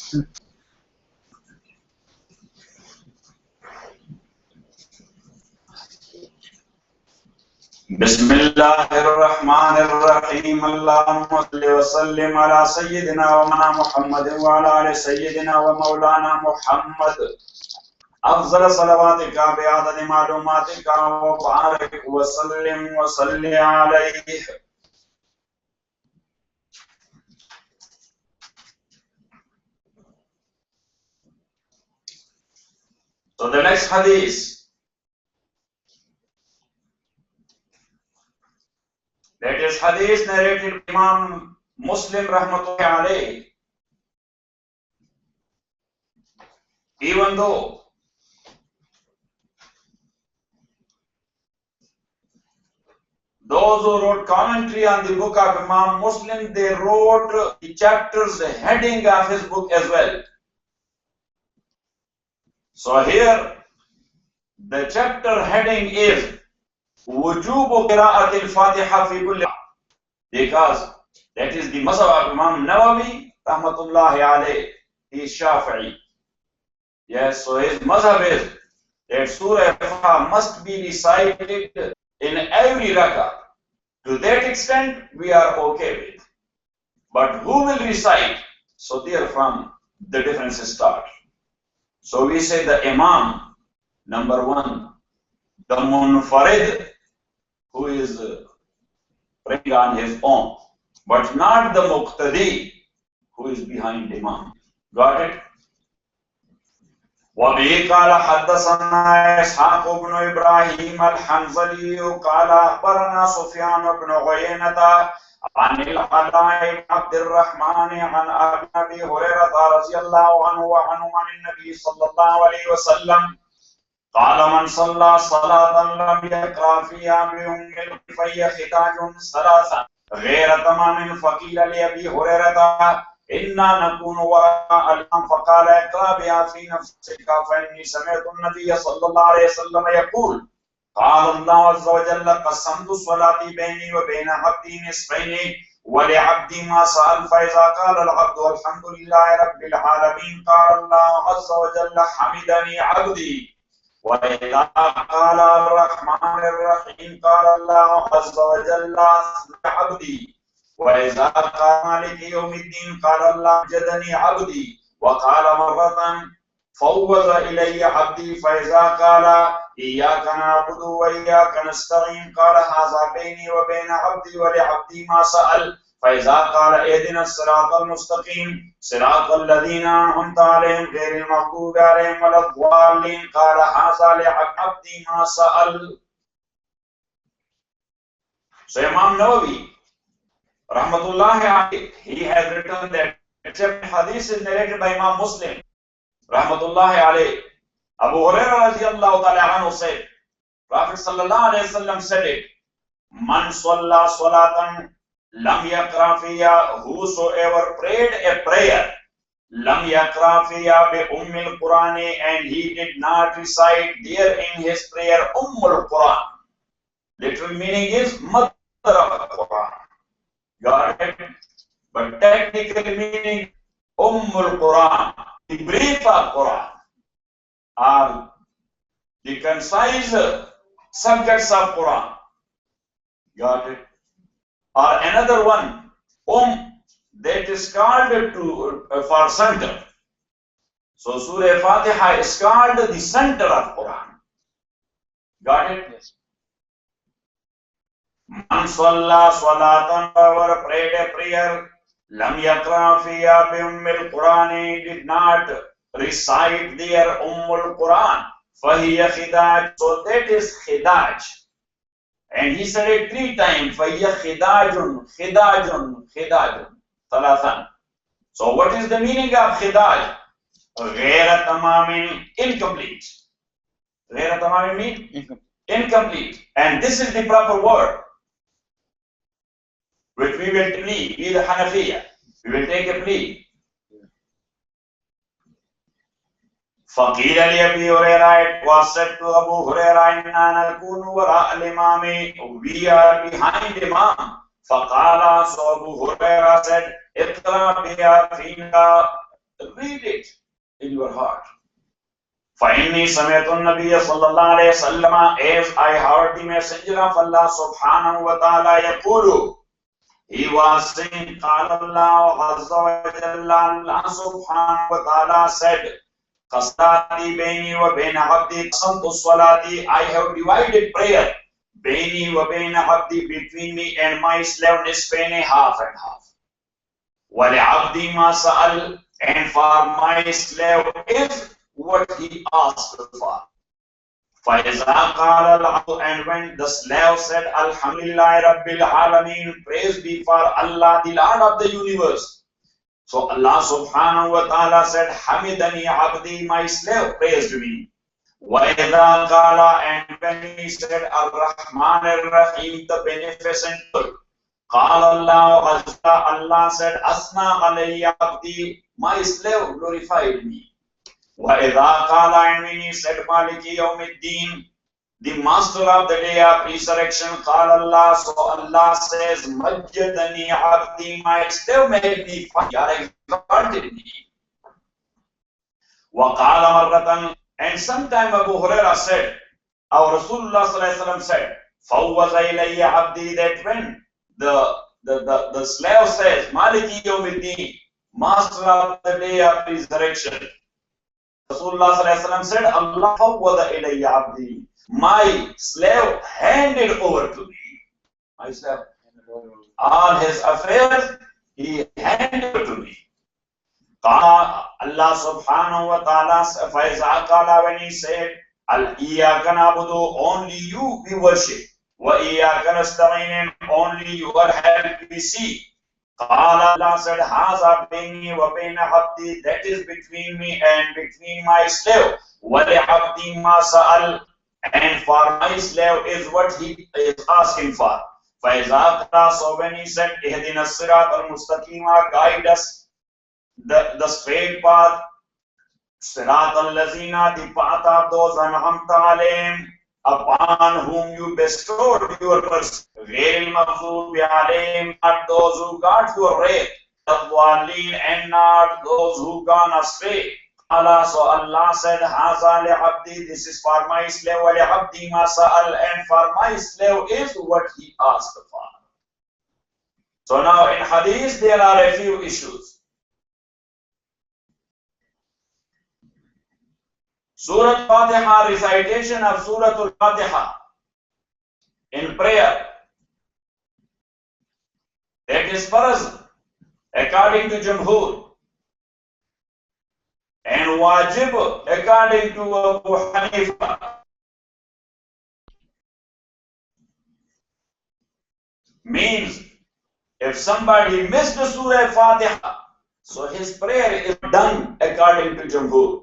Bismillahirrahmanirrahim. Allahumma salli wa sallim ala Sayyidina wa Mana Muhammad wa ala ali Sayyidina wa Maulana Muhammad. أفضل صلواتك بعدد معلوماتك وبارك وسلم وصل عليه. So the next hadith, that is hadith narrated by Imam Muslim rahmatullahi alayhi. Even though those who wrote commentary on the book of Imam Muslim, they wrote the chapter's heading of his book as well. So here, the chapter heading is Wujubu Qira'at al-Fatiha fi kulli, because that is the mazhab of Imam Nawawi rahmatullahi alayhi. He is Shafi'i. Yes, so his mazhab is that Surah Al-Fatiha must be recited in every rakah. To that extent, we are okay with. But who will recite? So therefrom, the differences start. So we say the Imam, number one, the Munfarid, who is praying on his own, but not the Muqtadi, who is behind Imam. Got it? وَبِهِ قَالَ حَدَّثَنَا إِسْحَاقُ بْنُ إِبْرَاهِيمَ الْحَنْظَلِيُّ قَالَ أَخْبَرَنَا سُفْيَانُ بْنُ عُيَيْنَةَ عن العلاء بن عبد الرحمن عن أبي هريرة رضي الله عنه وعنه عن النبي صلى الله عليه وسلم قال من صلى صلاة لم يقرأ فيها بأم فهي ختاج ثلاثا غير تمام. فقيل لأبي هريرة إنا نكون وراء الإمام فقال اقرأ بها في نفسك فإني سمعت النبي صلى الله عليه وسلم يقول قال الله عز وجل قسمت صلاتي بيني وبين عبدي نصفين ولعبدي ما سأل فإذا قال العبد الحمد لله رب العالمين قال الله عز وجل حمدني عبدي وإذا قال الرحمن الرحيم قال الله عز وجل عبدي وإذا قال مالك يوم الدين قال الله جدني عبدي وقال مرة فوض إلي عبدي فإذا قال إياك نعبد وإياك نستعين قال هذا بيني وبين عبدي ولعبدي ما سأل فإذا قال اهدنا الصراط المستقيم صراط الذين أنعمت عليهم غير المغضوب عليهم ولا الضالين قال هذا لعبدي ما سأل. So Imam Nawawi rahmatullahi alayhi, he has written that except hadith is narrated by Imam Muslim rahmatullahi alayhi. Abu Hurairah radiyallahu ta'ala anhu said, Prophet sallallahu alayhi wasallam said it, Man salla salatan lam yaqra fiya, whosoever prayed a prayer, lam yaqra fiya bi ummil Qurani, and he did not recite there in his prayer ummul Quran. Literal meaning is mother of Quran. Got it? But technical meaning ummul Quran, the brief of Quran, are the concise subjects of Quran. Got it? Or another one, that is called for center. So Surah Fatiha is called the center of Quran. Got it? Yes. Man salla salatan, whoever prayed a prayer, lam yaqra fiya bi ummil Qurani, did not recite their ummul Quran, fahiya khidaj, so that is khidaj. And he said it 3 times, fahiya khidajun, khidajun, khidajun, thalathan. So what is the meaning of khidaj? Ghayra tamamin, incomplete. Ghayra tamamin means incomplete. And this is the proper word which we will plead, we the Hanafiya, we will take a plea. فقيل لأبي هريرة, it was said to Abu Hurairah, إننا نكون وراء الإمام, we are behind Imam. فقال, so Abu Hurairah said, اقرأ بها فينا read it in your heart. فَإِنِّي سَمِعْتُ النَّبِيَّ صَلَّى اللَّهُ عَلَيْهِ وسلم, as I heard the Messenger of Allah subhanahu wa ta'ala يقول, he was saying, قال الله عز وجل, Allah subhanahu wa ta'ala said, قَصَّلَاتِي بَيْنِي وَبَيْنَ عَبْدِي قَسَمْتُ الصَّلَاةِ, I have divided prayer, بَيْنِي وَبَيْنَ عَبْدِي, between me and my slave, نِصْفَيْنِ, half and half. وَلِعَبْدِي مَا سَأَلَ, and for my slave is what he asked for. فَإِذَا قَالَ الْعَبْدُ, and when the slave said, Alhamdulillah Rabbil Alameen, praise be for Allah, the Lord of the universe. So Allah subhanahu wa ta'ala said, Hamidani abdi, my slave praised me. وَإِذَا قَالَ, and when he said, Ar-Rahman Ar-Rahim, the beneficent, قَالَ اللَّهُ عَزَّ, Allah said, Asna alayya abdi, my slave glorified me. وَإِذَا قَالَ, and when he said, Maliki Yawmiddin, the master of the day of resurrection, قَالَ Allah, so Allah says, Majjadani abdi, my slave made me fine, exalted me. وَقَالَ مَرَّةً, and sometime Abu Huraira said, our Rasulullah sallallahu alaihi wasallam said, فَوَّزَ إِلَيَّ عَبْدِي, that when the slave says, Maliki Yawmiddin, master of the day of resurrection, Rasulullah sallallahu alaihi wasallam said, Allah fawwada ilayya abdi, my slave handed over to me. My slave, all his affairs, he handed over to me. Allah subhanahu wa ta'ala, فَإِذَا قَالَ, when he said, إِيَّاكَ نَعْبُدُ, only you we worship, وَإِيَّاكَ نَسْتَعِينُ, only your help we seek. Allah said, Haza baini wa baina abdi, that is between me and between my slave. Wali abdi ma sa'al, and for my slave is what he is asking for. Faiza qala, so when he said, Ihdina sirat al-mustaqima, guide us the straight path, sirat al-lazina, the path of those an'amta alayhim, upon whom you bestowed your mercy, غير المغضوب عليهم, not those who got your wrath, and not those who gone astray. Allah, so Allah said, Haza li abdi, this is for my slave, wa li abdi ma sa'al, and for my slave is what he asked for. So now in Hadith there are a few issues. Surah Fatiha, recitation of Surah Al-Fatiha in prayer, that is farz according to Jumhur, and wajib according to Abu Hanifa. Means if somebody missed the Surah Fatiha, so his prayer is done according to Jumhur.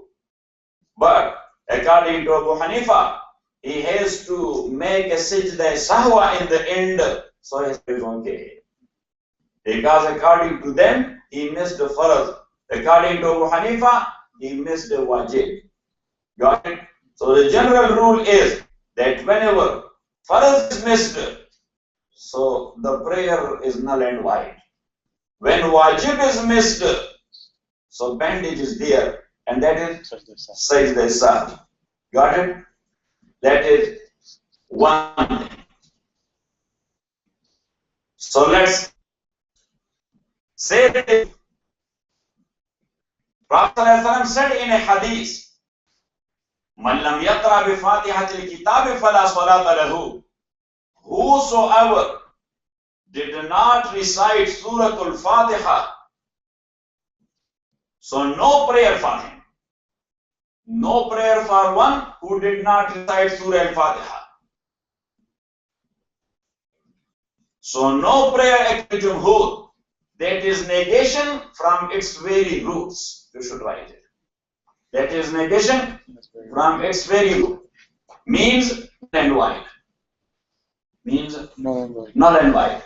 But according to Abu Hanifa, he has to make a sajda sahwa in the end, so his prayer is okay. Because according to them, he missed the farz. According to Abu Hanifa, he missed the wajib. Got it? So the general rule is that whenever farz is missed, so the prayer is null and void. When wajib is missed, so bandage is there. And that is sajda sahwi. Got it? That is one thing. So let's say that Prophet ﷺ said in a hadith, Man lam yaqra bi fatihatil kitab fala salata lahu. Whosoever did not recite Surah Al-Fatiha, so no prayer for him. No prayer for one who did not recite Surah Al-Fatiha. So no prayer at Jumhur. That is negation from its very roots. You should write it. That is negation from its very root. Means null and void. Means null and void.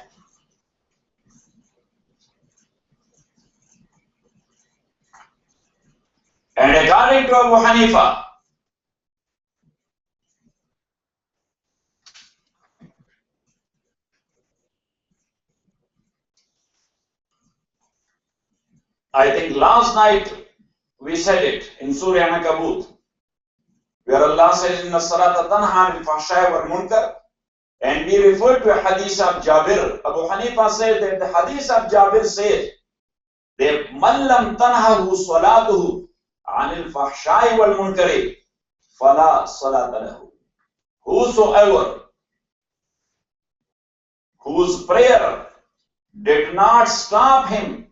And according to Abu Hanifa, I think last night We said it in Surah Ankabut, where Allah says, "Inna salata tanha anil fahsha'i wal munkar," and we refer to a hadith of Jabir. Abu Hanifa says that the hadith of Jabir says that man lam tanhahu salatuhu anil fahsha'i wal munkari fala salata lahu. Whosoever whose prayer did not stop him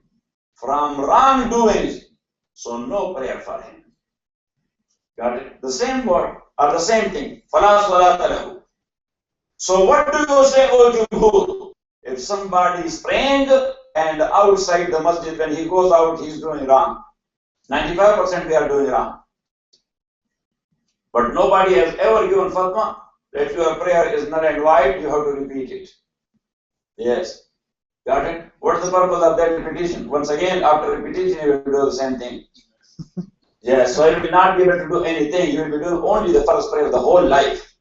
from wrongdoings, so no prayer for him. Got it? The same word or the same thing. Fala salata lahu. So what do you say, O Jumhur? If somebody is praying and outside the masjid, when he goes out, he is doing wrong. 95% they are doing wrong. But nobody has ever given fatwa that your prayer is null and void, you have to repeat it. Yes. Got it? What's the purpose of that repetition? Once again, after repetition, you will do the same thing. Yes, so you will not be able to do anything. You will be doing only the first prayer the whole life.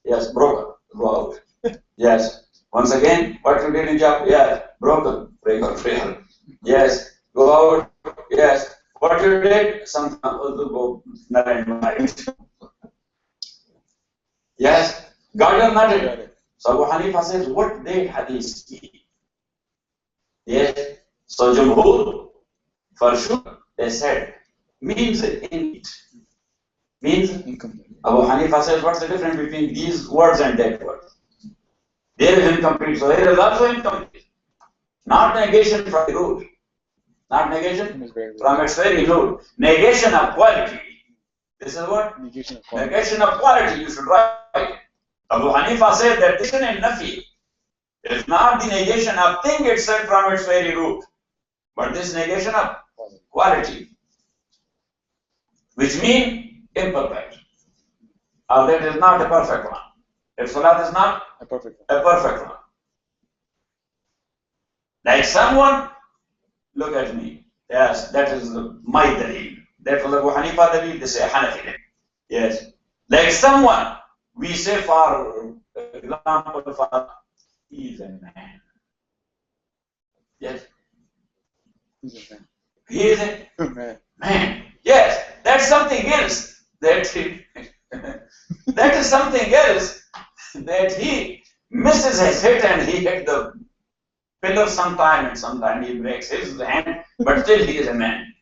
Yes, broken. Go out. Yes. Once again, what you did in job? Yeah, broken. Prayer. Yes. Go out. Yes. What you did? Sometimes also go null and void. Yes. Got it or not? So Abu Hanifa says, what did Hadith mean? Yes. So Jumhur, for sure, they said, means in means incomplete. Abu Hanifa says, what's the difference between these words and that word? There is incomplete, so here is also incomplete. Not negation from the root. Not negation from its very root. Negation of quality. This is what? Negation of quality. Negation of quality, you should write. Abu Hanifa said that this is nafi. It is not the negation of thing itself from its very root, but this negation of quality, which means imperfect. Or that is not a perfect one. If salat is not a perfect one. Like someone, look at me. Yes, that is my dalil. That was Abu Hanifa dalil, they say Hanafi. Yes. Like someone, we say for example, for he is a man. Yes. He is a man. Yes, that's something else. That is something else that he misses his hit and he hit the pillar sometime and sometime he breaks his hand, but still he is a man.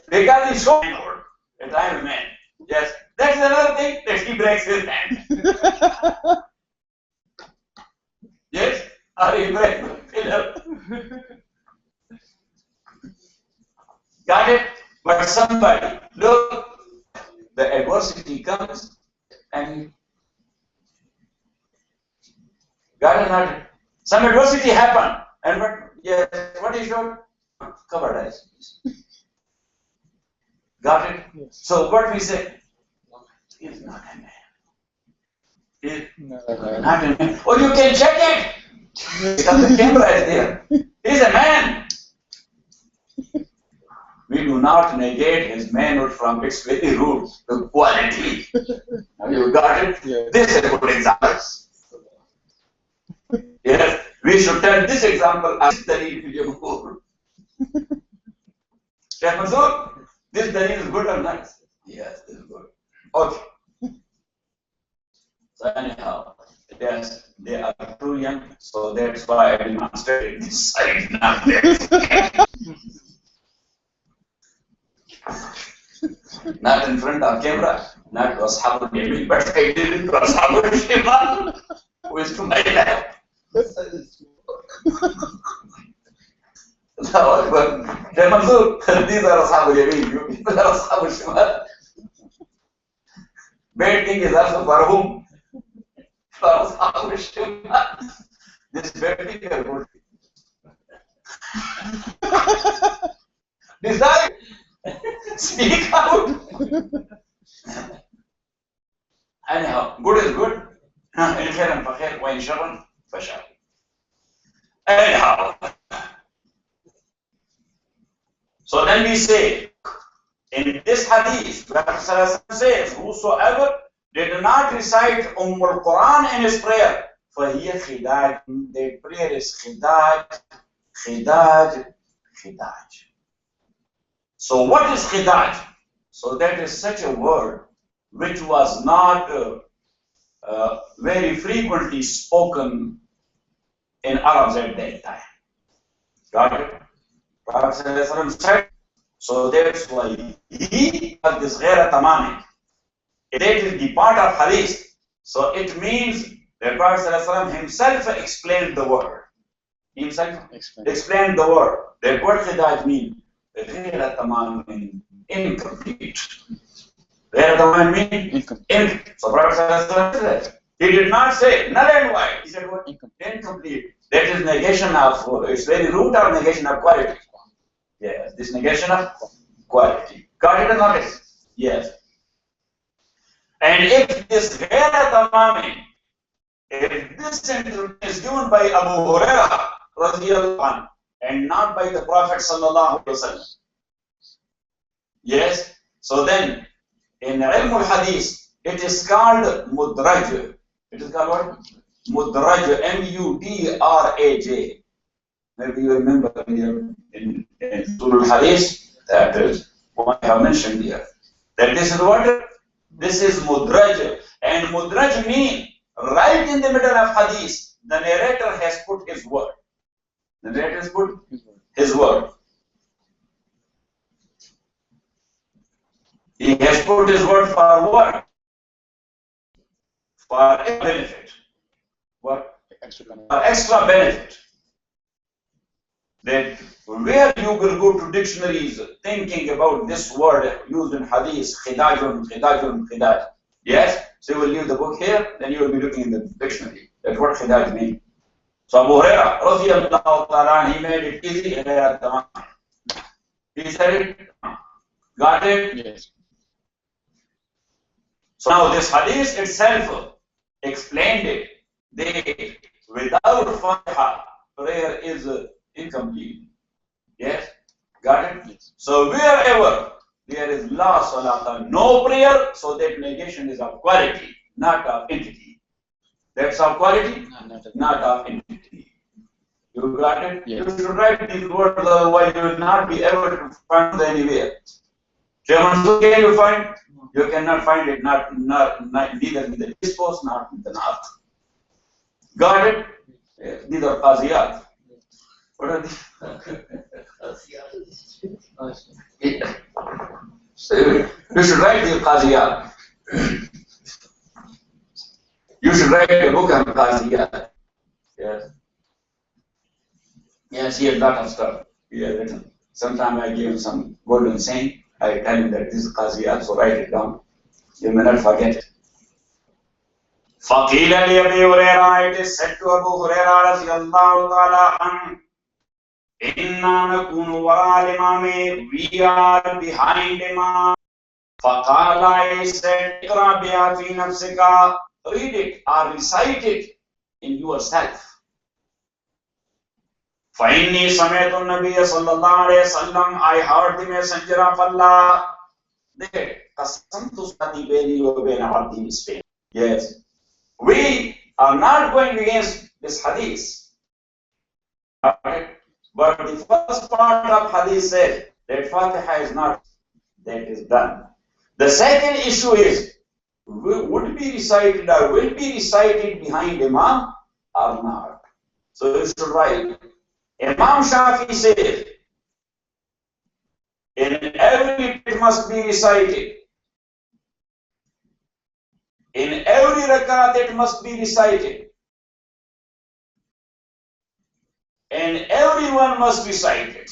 Because he's so inward that I am a man. Yes, that's another thing that he breaks his hand. Yes, or he breaks the pillar. Got it? But somebody, look, the adversity comes and got it? Not some adversity happened, and what is your covered eyes? Got it? Yes. So what we say? He is not a man. He is not a man. Oh, you can check it. Because the camera is there. He is a man. We do not negate his manhood from its very root, the quality. Have you got it? Yes. This is a good example. Yes, we should tell this example as Dalil to Jumhur. Sheikh Mansoor, this Dalil is good or not? Yes, this is good. Okay. So anyhow, yes, they are too young, so that's why I demonstrated this side, not that. Not in front of camera, not to Ashab al-Yamin, but I did it to Ashab al-Shimal, who is to my left. Sheikh Mansoor, these are Ashab al-Yamin, you people are Ashab al-Shimal. Bad thing is also for whom? For Ashab al-Shimal. This bad thing is good. Decide. Speak out. Anyhow, good is good. In khairan fa khair wa in sharran fa shar. Anyhow, so then we say in this hadith, Prophet says, whosoever did not recite Quran in his prayer, for here khidaj, the prayer is khidaj, khidaj. So what is khidaj? So that is such a word which was not very frequently spoken in Arabs at that time. Got it? Prophet ﷺ said, so that's why he has this ghayra tamami. That is the part of hadith. So it means that Prophet ﷺ himself explained the word. Himself explained the word. That what khidaj means? Ghayra tamami, incomplete. Ghayra tamami means incomplete. So Prophet ﷺ said that. He did not say null and void. He said what? Incomplete. That is negation of, it's very root of negation of quality. Yes, this negation of quality. Got it or not? Yes. And if this ghayra tamami, if this interpretation is given by Abu Hurairah radhiyallahu anhu and not by the Prophet sallallahu alaihi wasallam, yes, so then in ilm al-hadith it is called mudraj. It is called what? Mudraj, M-U-D-R-A-J. Maybe you remember in Surah Al-Hadith that is what I have mentioned here. That this is what? This is mudraj. And mudraj means right in the middle of hadith, the narrator has put his word. The narrator has put his word. He has put his word for what? For a benefit. What? For extra benefit. That where you will go to dictionaries thinking about this word used in hadith, khidajun, khidajun, khidaj. Yes? So you will leave the book here, then you will be looking in the dictionary. That's what khidaj means. So Abu Hurairah, radhiyallahu ta'ala, he made it easy. He said it. Got it? Yes. So now this hadith itself explained it. They, without Fatiha, prayer is incomplete. Yes? Got it? Yes. So wherever there is la salata, no prayer, so that negation is of quality, not of entity. That's of quality, not of entity. You got it? Yes. You should write these words, otherwise you will not be able to find them anywhere. Can you find? You cannot find it, neither in the East Coast, not in the North. Got it? Yes. These are qaziyat. What are these? So you should write the qaziyat. You should write a book on qaziyat. Yes. Yes, he has a lot of stuff. He has written. Sometimes I give him some golden saying. I tell him that this is qaziyat, so write it down. You may not forget it. فَقِيلَ لِأَبِي هُرَيْرَةَ, it is said to Abu Hurairah radhiyallahu ta'ala anhu, إِنَّا نَكُونُ وَرَاءَ الْإِمَامِ, we are behind Imam. فَقَالَ, I said, اقْرَأْ بِهَا فِي نَفْسِكَ, read it or recite it in yourself. فَإِنِّي سَمِعْتُ النَّبِيَّ صَلَّى اللَّهُ عَلَيْهِ وسلم, I heard the messenger of Allah. Yes. We are not going against this hadith. Right? But the first part of hadith said that Fatiha is not, that is done. The second issue is, would be recited or will be recited behind Imam or not. So you should write. Imam Shafi says, in every it must be recited. In every rakat it must be recited. And everyone must recite it.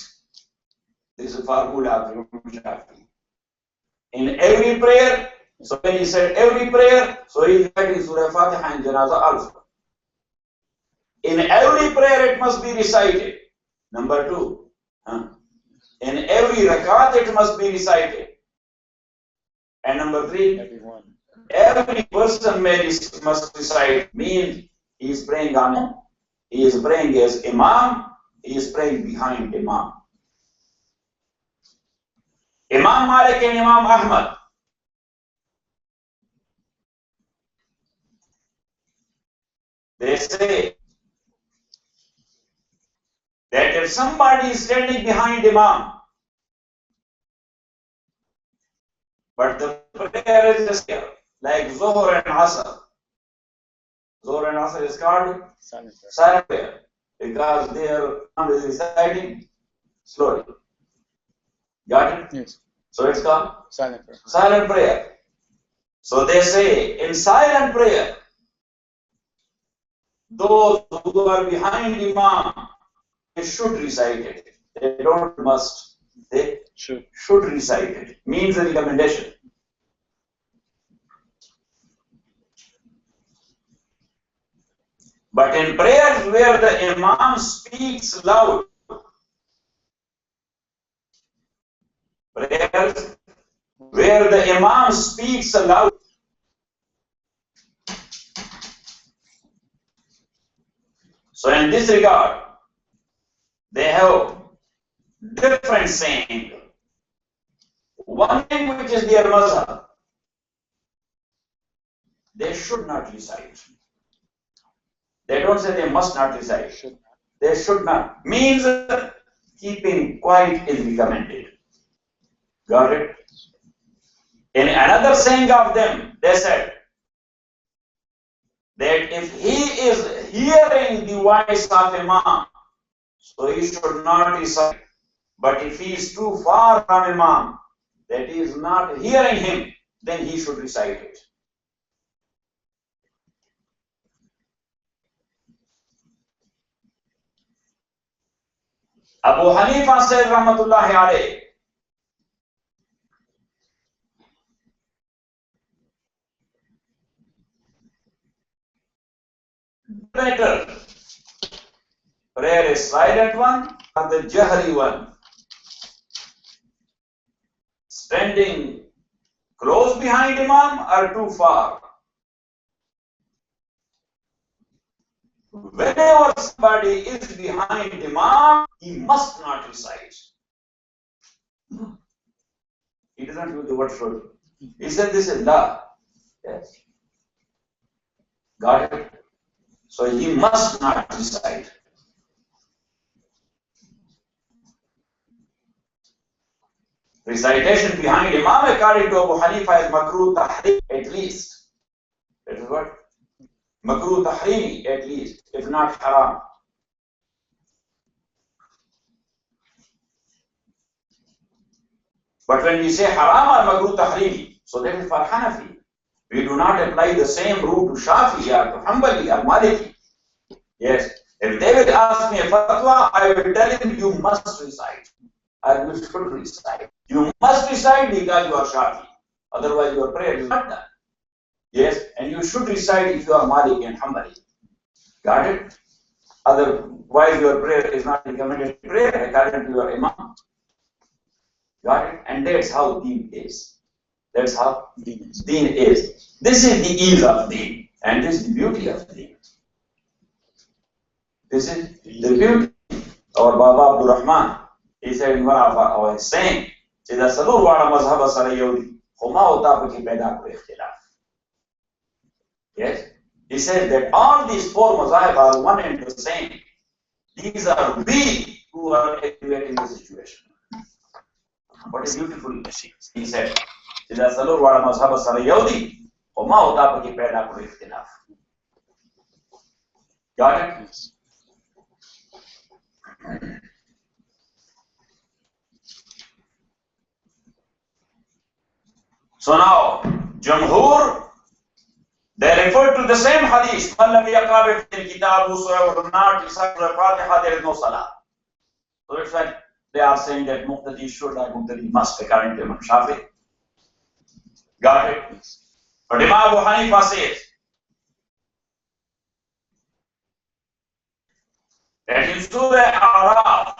This is a formula of Imam Shafi. In every prayer, so when he said every prayer, so he is writing Surah Fatiha and Janazah also. In every prayer it must be recited. Number two. In every rakat it must be recited. And number three, every person must recite. Means he is praying on, he is praying as Imam, he is praying behind Imam. Imam Malik and Imam Ahmad, they say that if somebody is standing behind Imam, but the prayer is just here, like Zuhr and Asr. Zuhr and Asr is called silent prayer because their Imam is reciting slowly. Got it? Yes. So it's called Silent prayer. silent prayer. So they say in silent prayer, those who are behind Imam, they should recite it. They don't must. They should recite it. Means a recommendation. But in prayers where the Imam speaks loud, prayers where the Imam speaks aloud, so in this regard, they have different saying. One thing which is their mazhab, they should not recite. They don't say they must not recite. They should not. Means keeping quiet is recommended. Got it? In another saying of them, they said that if he is hearing the voice of Imam, so he should not recite. But if he is too far from Imam, that he is not hearing him, then he should recite it. Abu Hanifa said, Rahmatullahi alayhi, better prayer is silent one or the jahri one. Standing close behind Imam or too far. Whenever somebody is behind Imam, he must not recite. He doesn't use the word should. He said this is law. Yes. Got it? So he must not recite. Recitation behind Imam according to Abu Hanifa is makruh tahrim at least. That is what? Makruh tahrim at least, if not haram. But when we say haram or makruh tahrim, so that is for Hanafi. We do not apply the same rule to Shafi or to Hanbali or Maliki. Yes. If they will ask me a fatwa, I will tell him you must recite. Or you should recite. You must recite because you are Shafi. Otherwise your prayer is not done. Yes. And you should recite if you are Maliki and Hanbali. Got it? Otherwise your prayer is not recommended prayer according to your Imam. Got it? And that's how deen is. That's how deen is. This is the ease of deen. And this is the beauty of deen. This is the beauty. Our Baba Abdul Rahman, he said in one of our saying, إذا سلور وعلى مذهب سريودي خما وطابق بيدا كو اختلاف. Yes? He said that all these four mazahib are one and the same. These are we who are evaluating the situation. What a beautiful message. He said, إذا سلور وعلى مذهب سريودي خما وطابق بيدا كو اختلاف. Got it? Yes. So now, Jamhur, they refer to the same hadith. Man lam yaqra bil kitab will not recite the Fatiha, there is no salah. So it's like they are saying that Muqtadi should or Muqtadi must, according to Imam Shafi. Got it? But Imam Abu Hanifa says that in Surah Araf,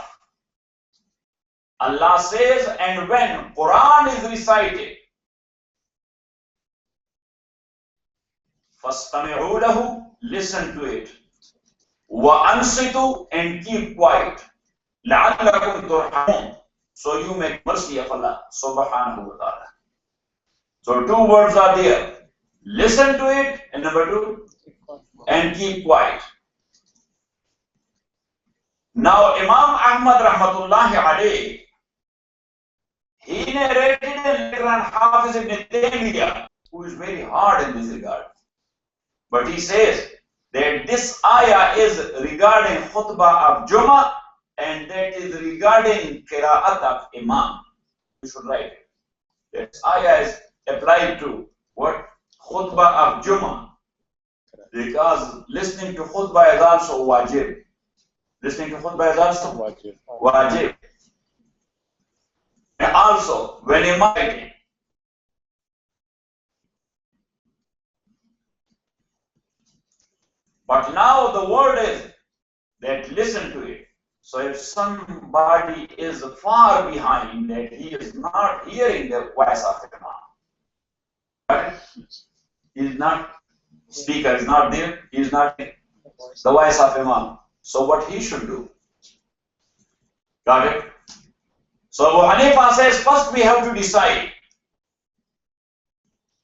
Allah says, and when Quran is recited, فَاسْتَمِعُوا لَهُ, listen to it. وَأَنْصِتُوا, and keep quiet. لَعَلَّكُمْ تُرْحَمُونَ, so you make mercy of Allah subhanahu wa ta'ala. So two words are there. Listen to it, and number two, and keep quiet. Now Imam Ahmad rahmatullahi alayhi, he narrated and later on Hafiz ibn Taymiyyah, who is very hard in this regard. But he says that this ayah is regarding khutbah of Jummah and that is regarding qira'at of Imam. You should write it. That ayah is applied to what? Khutbah of Jummah. Because listening to khutbah is also wajib. Listening to khutbah is also wajib. And also, when Imam writing, but now the word is that listen to it. So if somebody is far behind, that he is not hearing the voice of the Imam, right? He is not, speaker is not there, he is not the voice of Imam. So what he should do? Got it? So Abu Hanifa says, first we have to decide.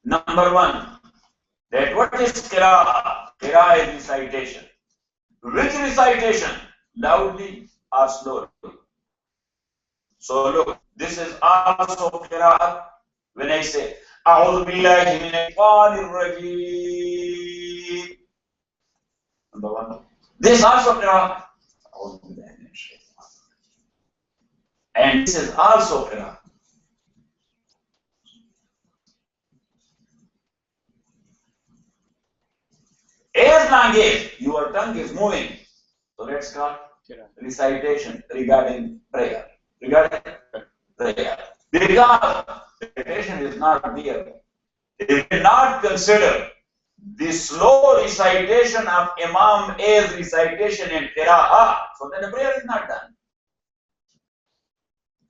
Number one, that what is qira'ah? Qira'ah is recitation. Which recitation? Loudly or slowly? So look, this is also qira'ah. When I say, A'udhu billahi minash-shaytanir rajeem. Number one. This also qira'ah. And this is also qira'ah. As long as your tongue is moving, so let's call recitation regarding prayer. Regarding prayer. Because recitation is not there. If we not consider the slow recitation of Imam as recitation in qira'ah, so then the prayer is not done.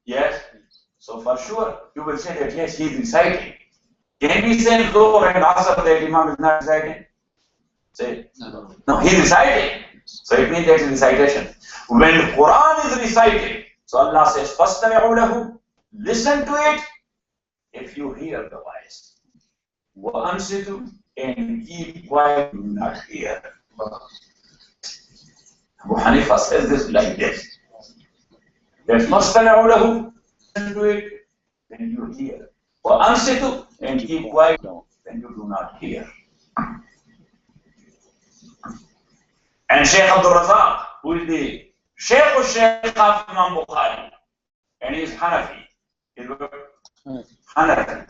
Yes? So for sure, you will say that yes, he is reciting. Can we say Dhuhr and Asr that Imam is not reciting? Say, no, he is reciting. So it means that is recitation. When the Quran is recited, so Allah says, فَاسْتَمِعُوا لَهُ, listen to it if you hear the voice. وَأَنْصِتُوا, and keep quiet, do not hear. Abu Hanifa says this like this. That فَاسْتَمِعُوا لَهُ, listen to it when you hear. وَأَنْصِتُوا, and keep quiet when you do not hear. And Shaykh Abdul Razak, who is the Shaykh of Imam Bukhari, and he is Hanafi. He is Hanafi.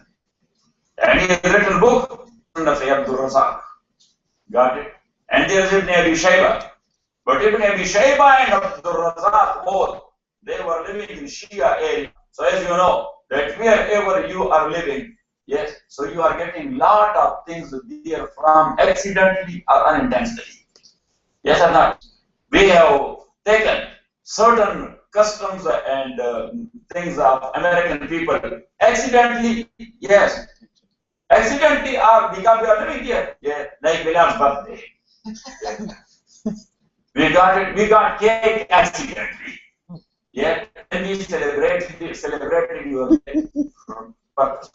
And he has written a book, Sunnah Abdul Razak. Got it? And there is Ibn Abi Shayba. But Ibn Abi Shayba and Abdul Razak both, they were living in Shia area. So as you know, that wherever you are living, yes, so you are getting lot of things there from accidentally or unintentionally. Yes or not? We have taken certain customs and things of American people accidentally, yes, accidentally or because we are living here, yeah, like William's birthday. we got cake accidentally. Yeah, and we celebrated your birthday.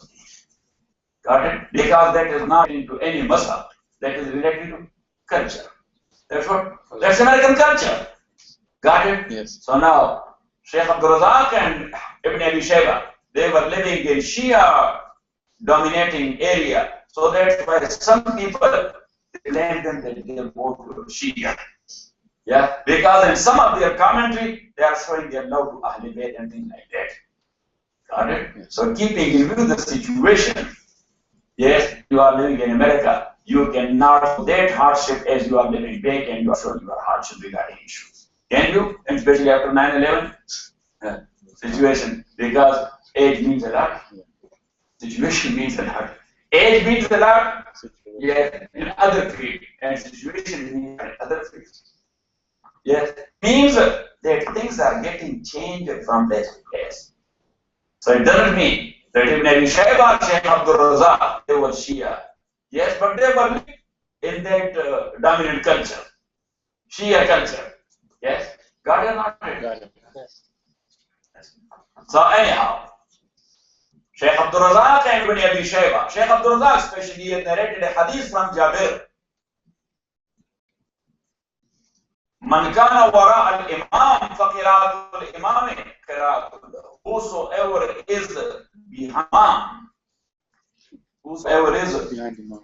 Got it? Because that is not into any mazhab, that is related to culture. That's what? That's American culture. Got it? Yes. So now, Shaykh Abdul Razak and Ibn Abi Shayba, they were living in Shia dominating area. So that's why some people claim them that they go to Shia. Yeah, because in some of their commentary, they are showing their love to Ahlul Bayt and things like that. Got it? Yes. So keeping in view the situation, yes, you are living in America. You cannot show that hardship as you are living back and you are showing your hardship regarding issues. Can you? Especially after 9/11 situation, because age means a lot. Situation means a lot. Age means a lot. Yes, in other field, and situation means in other fields. Yes, means that things are getting changed from place to place. So it doesn't mean that Ibn Abi Shayba, Shaykh Abdul Razak, they were Shia. Yes, but they were in that dominant culture, Shia culture. Yes, got it or not? Got it. Yes. So anyhow, Shaykh Abdul Razak and Ibn Abi Shayba. Shaykh Abdul Razak especially narrated a hadith from Jabir. Man kana wara al-imam faqira'atu al-imam qira'atu lahu. Whosoever is behind, whosoever is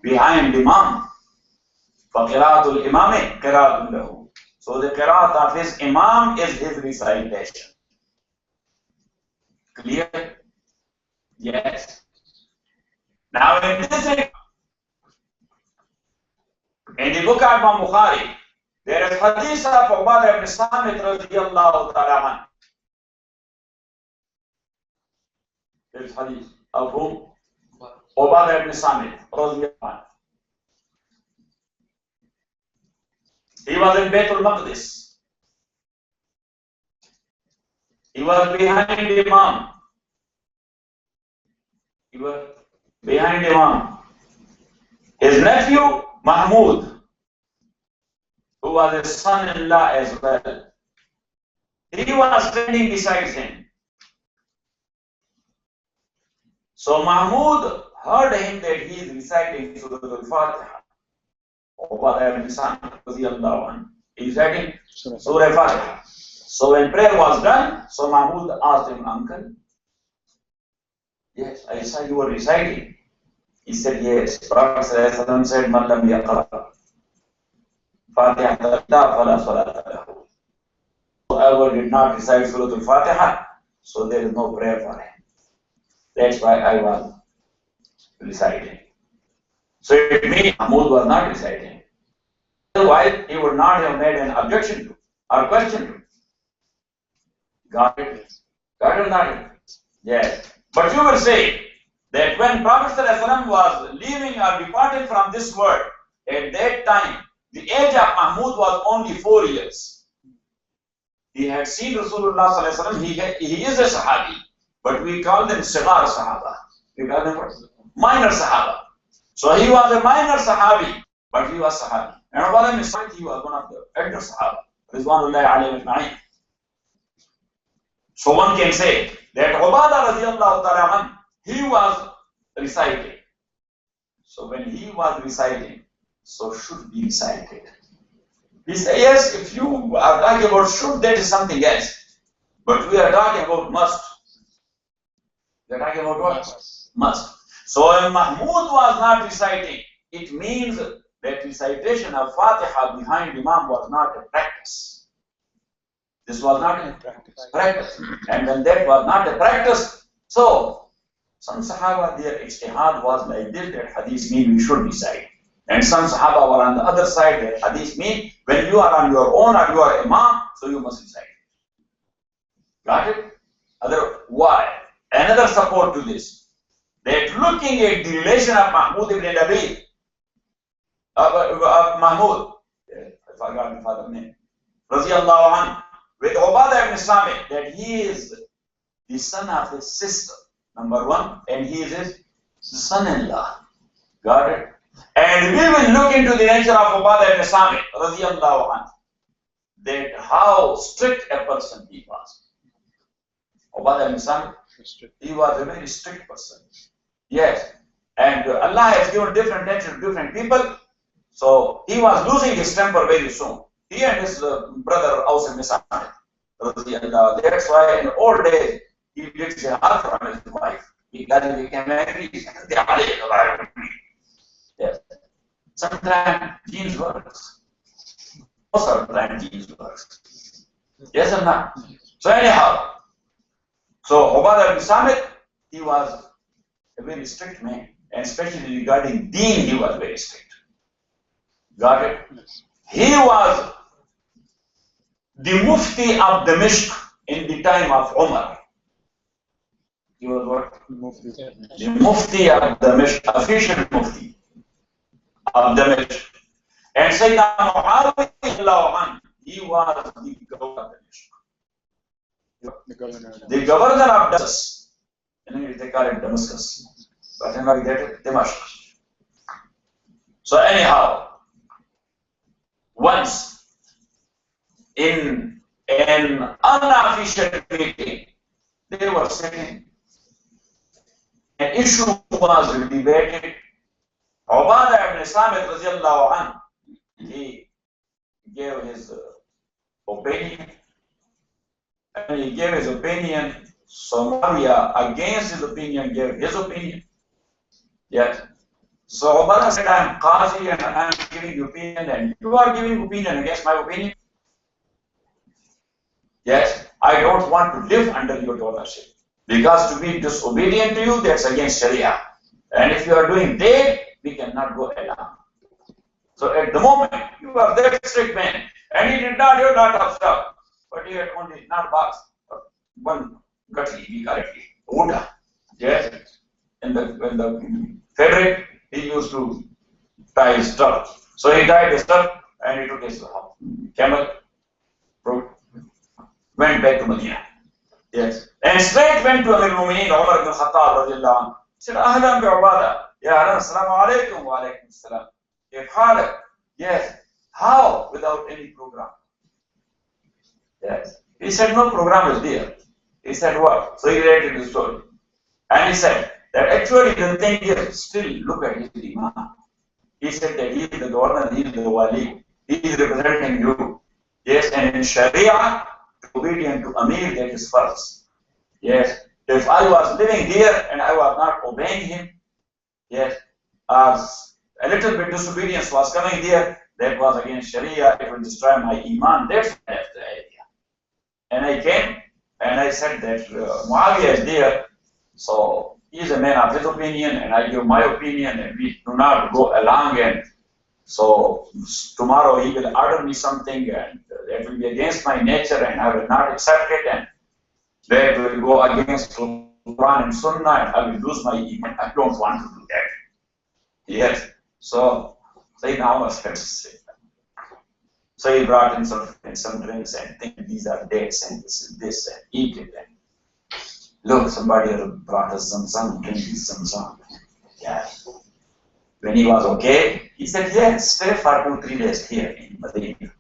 behind imam, faqira'atu al-imam qira'atu lahu. So the qira'at of his imam is his recitation. Clear? Yes. Now in this, in the book of Imam Bukhari, there is hadith of Ubadah ibn Samit radiyallahu ta'ala anhu. There is hadith of whom? Ubadah ibn Samit radiyallahu anhu. He was in Baytul Maqdis. He was behind Imam. He was behind Imam. His nephew, Mahmud, who was his son-in-law as well, he was standing beside him. So Mahmud heard him that he is reciting Surah Al-Fatiha. Ubadah ibn Samit radiyallahu anhu. He is reciting Surah Al-Fatiha. So when prayer was done, so Mahmud asked him, uncle, yes, I saw you were reciting. He said, yes. Prophet said, Man lam yaqra Fatiha fala salata lahu. Whoever did not recite Surah Al-Fatiha, so there is no prayer for him. That's why I was reciting. So it means Mahmud was not reciting. Otherwise, he would not have made an objection to or question to. Got it? Got it or not? Yes. But you will say that when Prophet ﷺ was leaving or departing from this world, at that time, the age of Mahmud was only 4 years. He had seen Rasulullah ﷺ, he is a Sahabi, but we call them Sigar Sahaba. We call them minor Sahaba. So he was a minor Sahabi, but he was Sahabi. And Ubadah ibn Samit, he was one of the elder Sahaba. Rizwanullahi alayhi ajma'in. So one can say that Ubadah radiallahu ta'ala anhu, he was reciting. So when he was reciting, so should be recited. We say, yes, if you are talking about should, that is something else. But we are talking about must. We are talking about what? Must. So when Mahmud was not reciting, it means that recitation of Fatiha behind Imam was not a practice. This was not a practice. And when that was not a practice, so some Sahaba, their ijtihad was like this, that hadith mean we should recite. And some Sahaba were on the other side, that hadith mean when you are on your own or you are Imam, so you must recite. Got it? Why? Another support to this, that looking at the relation of Mahmud ibn Nabi, Mahmud, I forgot the father's name, Raziyallahu anhu, with Ubadah ibn Samit, that he is the son of his sister, number one, and he is his son-in-law. Got it? And we will look into the nature of Ubadah ibn Samit, Raziyallahu anhu, that how strict a person he was. Ubadah ibn Samit, he was a very strict person. Yes. And Allah has given different nature to different people. So he was losing his temper very soon. He and his brother Aus ibn Samit. That's why in old days he did jihad from his wife. He became angry. Yes. Sometimes genes works. Most of the time genes works. Yes or not? So anyhow, so Ubadah ibn Samit, he was a very strict man, and especially regarding deen, he was very strict. Got it? Yes. He was the Mufti of Damashq in the time of Umar. He was what? The Mufti of Damashq, official Mufti of Damashq. And Sayyidina Muawiyah, he was the governor of Damashq. The governor of Damascus. They call it Damascus. But in we get it, Damascus. So anyhow, once in an unofficial meeting, they were sitting. An issue was debated. Ubadah ibn Samit radiallahu anhu, he gave his opinion. And he gave his opinion. So Muawiyah, against his opinion, gave his opinion. Yes. So Ubadah said, I am Qazi and I am giving opinion, and you are giving opinion against my opinion. Yes, I don't want to live under your donorship. Because to be disobedient to you, that's against Sharia. And if you are doing that, we cannot go along. So at the moment, you are that strict man, and he did not have a lot of stuff, but he had only not box, one gutty, we call it Uda. Yes, in the fabric, he used to tie his stuff. So he tied his stuff and he took his camel, went back to Medina. Yes, and straight went to Amir al-Mu'mineen Umar ibn Khattab radiallahu anhu. He said, Ahlan bi Ubadah. Ya Ahlan, assalamu alaikum wa alaikum assalam. If harder, yes. How? Without any program. Yes. He said, no program is there. He said, what? So he related the story. And he said that actually the thing is, still look at his Imam. He said that he is the governor, he is the wali. He is representing you. Yes, and in Sharia, obedient to Amir, that is first. Yes. If I was living here and I was not obeying him, yes, as a little bit disobedience was coming there, that was against Sharia, it will destroy my Iman. That's the idea. And I came and I said that Muawiyah is there, so he is a man of his opinion and I give my opinion and we do not go along, and so tomorrow he will order me something and that will be against my nature and I will not accept it, and that will go against Quran and Sunnah and I will lose my Iman. I don't want to do that. Yes. So now was had to say. So he brought in some drinks and think these are dates and this is this and eat it, and look, somebody brought us some drink some. Yeah. When he was okay, he said, yes, stay for 2-3 days here in Medina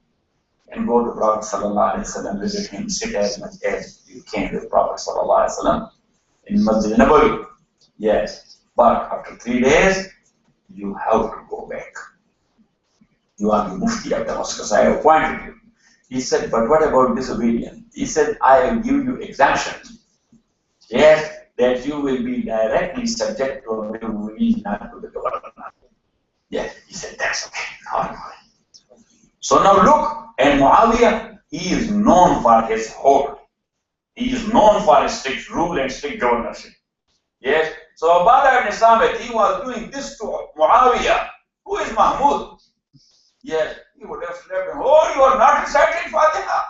and go to Prophet Sallallahu Alaihi Wasallam, visit him, sit as much as you can with Prophet Sallallahu Alaihi Wasallam in Masjid Nabawi. Yes, but after 3 days, you have to go back. You are the Mufti of Damascus, I have appointed you. He said, but what about disobedience? He said, I will give you exemption. Yes, that you will be directly subject to a will not to the government. Yes, he said, that's okay. No. So now look, and Muawiyah, he is known for his hold. He is known for his strict rule and strict governorship. Yes, so Ubadah ibn Samit, he was doing this to Muawiyah. Who is Mahmud? Yes, he would have slapped him. Oh, you are not reciting Fatiha.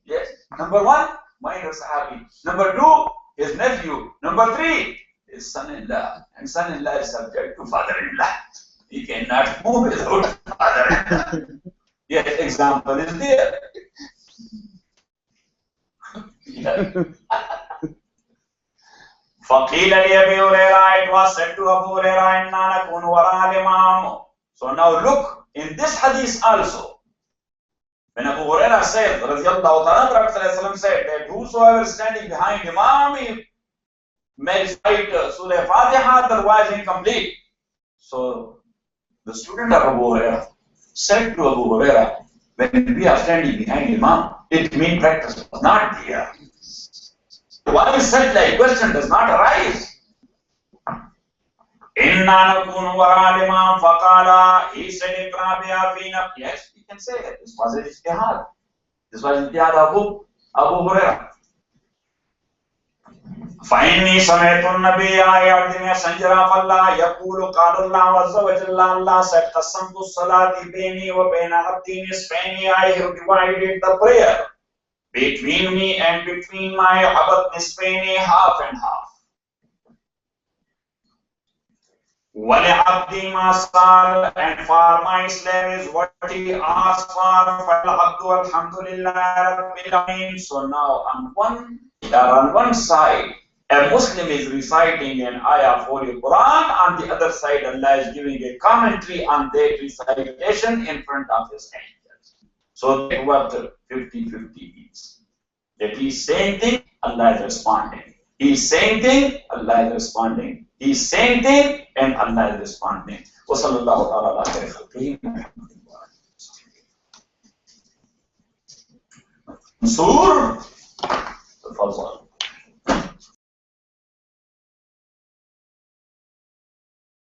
Yes, number one, minor Sahabi. Number two, his nephew. Number three, his son-in-law. And son-in-law is subject to father-in-law. He cannot move without father-in-law. Yes, example is there. فَقِيلَ لِأَبِي هُرَيْرَةَ, it was said to Abu Hurairah, إِنَّا نَكُونُ وَرَاءَ الْإِمَامِ. So now look, in this hadith also, when Abu Hurairah said, radiyallahu ta'ala, Prophet said that whosoever is standing behind Imam may recite Surah Fatiha, otherwise incomplete. So the student of Abu Hurairah said to Abu Hurairah, when we are standing behind Imam, it means practice was not there. Why such like question does not arise? Inna nakunu wara al-imam faqala, he said, Iqra fina. Yes, we can say that. This was ijtihad. This was ijtihad of Abu Hurairah. فإني سمعت النبي يعظم سنجرا فالله يقول قال الله عز وجل الله said قسمت الصلاة بيني وبين عبدي نصفين. I have divided the prayer between me and between my abad nisfaini, half and half. وَلِعَبْدِي مَا سَأَلَ, and for my slave is what he asked for. فَالْعَبْدُ الْحَمْدُ لِلَّهِ رَبِّ الْعَالَمِينَ. So now on one side, a Muslim is reciting an ayah of Holy Quran, on the other side Allah is giving a commentary on that recitation in front of his angels. So that what 50-50 means. That he is saying thing, Allah is responding. He is saying thing, Allah is responding. He is saying thing, and Allah is responding. وَصَلَّى اللَّهُ تَعَالَى عَلَى خَيْرِ خَلْقِهِ. منصور تفضل.